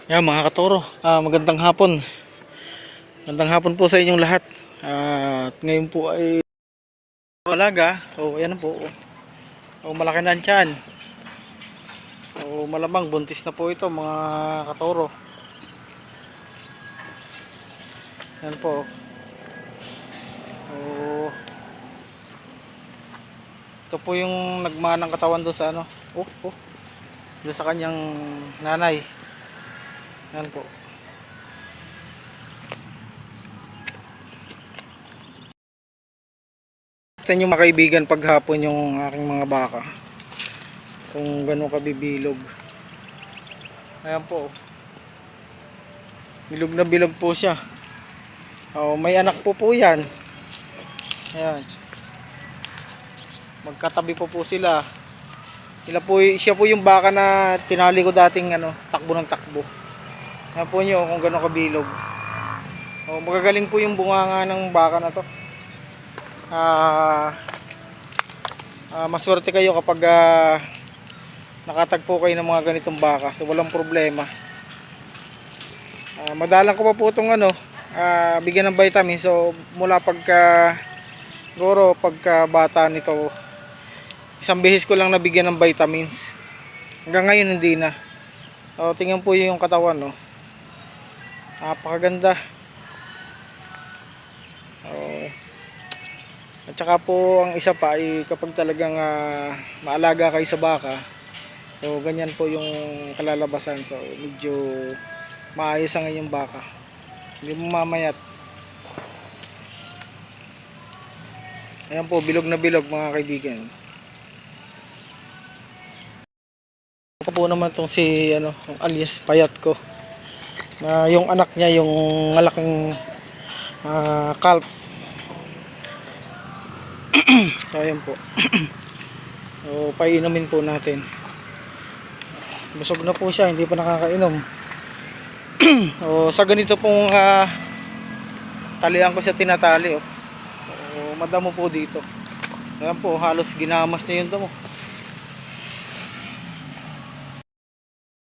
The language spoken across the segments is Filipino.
Yan mga katoro, magandang hapon. Magandang hapon po sa inyong lahat. At ngayon po ay malaga. Ayan po. Malaki na ang tiyan. Malamang buntis na po ito mga katoro. Yan po. Oh, ito po yung nagmanang katawan doon sa ano. Doon sa kanyang nanay. Yan po. Ito yung mga kaibigan paghapon yung aking mga baka. Kung gano'n kabibilog. Ayan po. Bilog na bilog po siya. May anak po yan. Ayan. Magkatabi po sila. Siya po yung baka na tinali ko dating takbo ng takbo. Ayan po nyo kung gano'n kabilog. Magagaling po yung bunganga ng baka na to. Maswerte kayo kapag nakatagpo kayo ng mga ganitong baka. So walang problema. Madalang ko pa po itong bigyan ng vitamin. So mula siguro pagka bata nito, isang beses ko lang nabigyan ng vitamins. Hanggang ngayon hindi na. Tingnan po yung katawan, no. Napakaganda. At saka po ang isa pa ay kapag talagang maalaga kayo sa baka, so ganyan po yung kalalabasan. So medyo maayos ang inyong baka, hindi mo mamayat. Ayan po, bilog na bilog mga kaibigan. Ako po naman itong yung alias payat ko, na yung anak niya yung malaking calf. So ayan po. Painumin po natin. Busog na po siya, hindi pa nakakainom. Sa ganito pong talian ko siya tinatali. Madamo po dito. Ayan po, halos ginamas niya yung damo.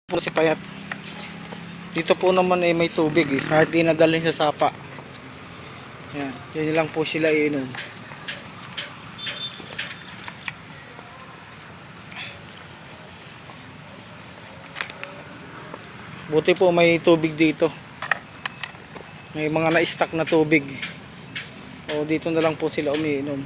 Po si payat. Dito po naman may tubig kahit di nadalhin sa sapa. Ayan, yan lang po sila iinom. Buti po may tubig dito. May mga na-stack na tubig. Dito na lang po sila umiinom.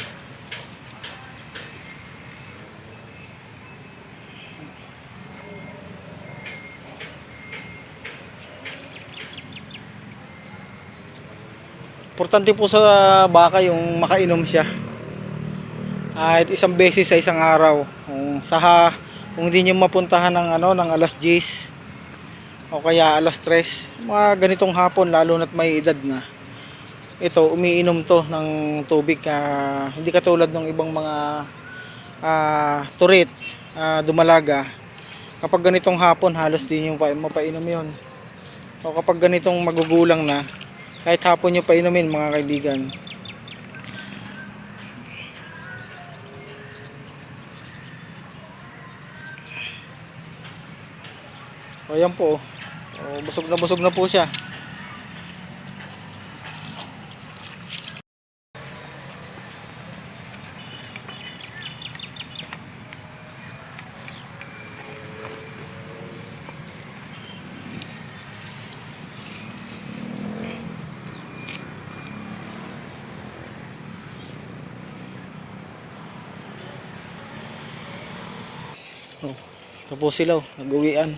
Importante po sa baka yung makainom siya. At isang beses sa isang araw. Kung hindi niyo mapuntahan ng alas 10 o kaya alas 3, mga ganitong hapon, lalo na't may edad na, ito umiinom to ng tubig. Hindi katulad ng ibang mga turit, dumalaga. Kapag ganitong hapon, halos din yung mapainom yon. O kapag ganitong magugulang na, kahit hapon nyo painumin mga kaibigan. Ayan po. Busog na po siya. Tapos sila nag-uwian.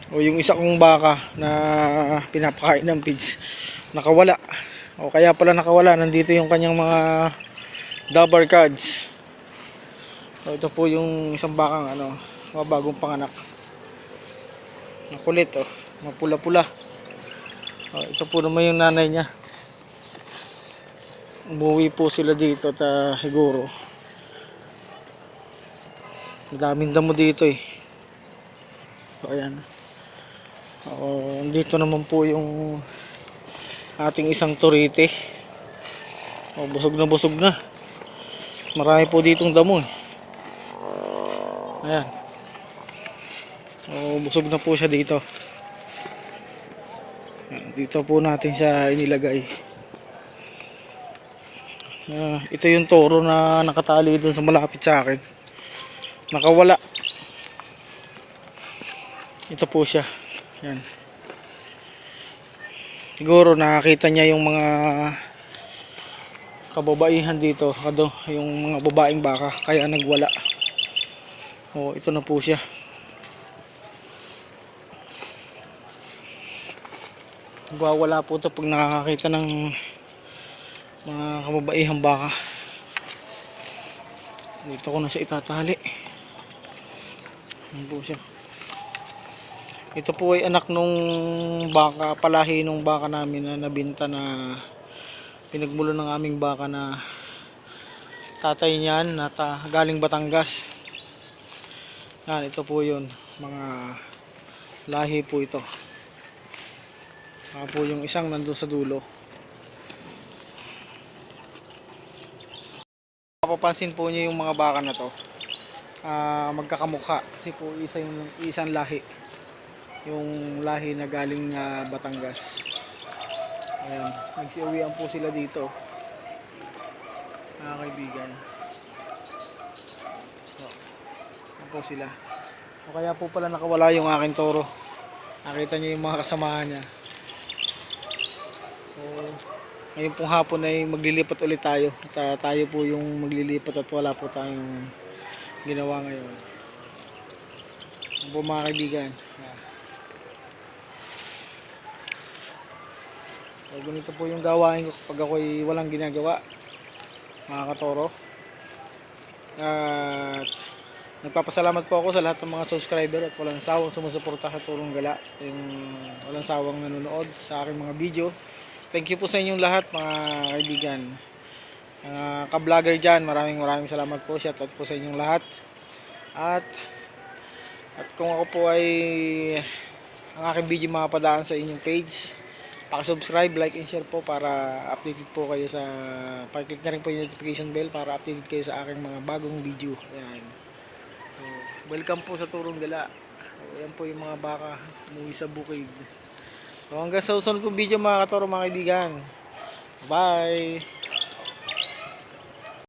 Yung isa kong baka na pinapakain ng feeds, nakawala. Kaya pala nakawala, nandito yung kanyang mga dabar cards. Ito po yung isang bakang mga bagong panganak. Makulit, mapula-pula. Ito po naman yung nanay niya. Umuwi po sila dito at siguro madaming damo dito ayan. Dito naman po yung ating isang turite. Busog na. Marami po ditong damo. Ayan. O, busog na po siya dito. Yan, dito po natin siya inilagay. Ito yung toro na nakatali doon sa malapit sa akin. Nakawala. Ito po siya. Yan. Siguro nakakita niya yung mga kababaihan dito, yung mga babaeng baka, kaya nagwala. Oh, ito na po siya. Nagwawala po ito pag nakakakita ng mga kababaihang baka. Dito ko na siya itatali. Yan po siya. Ito po ay anak nung baka, palahi nung baka namin na nabinta, na pinagmulo ng aming baka na tatay niyan na galing Batangas. Yan, ito po yun, mga lahi po ito. Po yung isang nandun sa dulo. Mapapansin po niyo yung mga baka na to, magkakamukha kasi po isang lahi, yung lahi na galing Batangas. Ayan, nagsiuwian po sila dito, mga kaibigan. Ayan po sila. O kaya po pala nakawala yung aking toro. Nakita niyo yung mga kasamahan niya. So, ngayon pong hapon ay maglilipat ulit tayo. Tayo po yung maglilipat at wala po tayong ginawa ngayon. Ayan po mga kaibigan. So, ganito po yung gawain ko kapag ako'y walang ginagawa, mga katoro. At nagpapasalamat po ako sa lahat ng mga subscriber at walang sawang sumusuporta sa Turong Gala, yung walang sawang nanonood sa aking mga video. Thank you po sa inyong lahat, mga kaibigan, ka-vlogger dyan. Maraming salamat po. Shoutout po sa inyong lahat. At kung ako po ay ang aking video mapadaan sa inyong page, paki-subscribe, like, and share po para updated po kayo sa, paki-click na rin po yung notification bell para updated kayo sa aking mga bagong video. Ayan. So, welcome po sa Turong Gala. So, ayan po yung mga baka umuwi sa bukid. So, hanggang sa susunod kong video, mga katoro, mga kaibigan. Bye!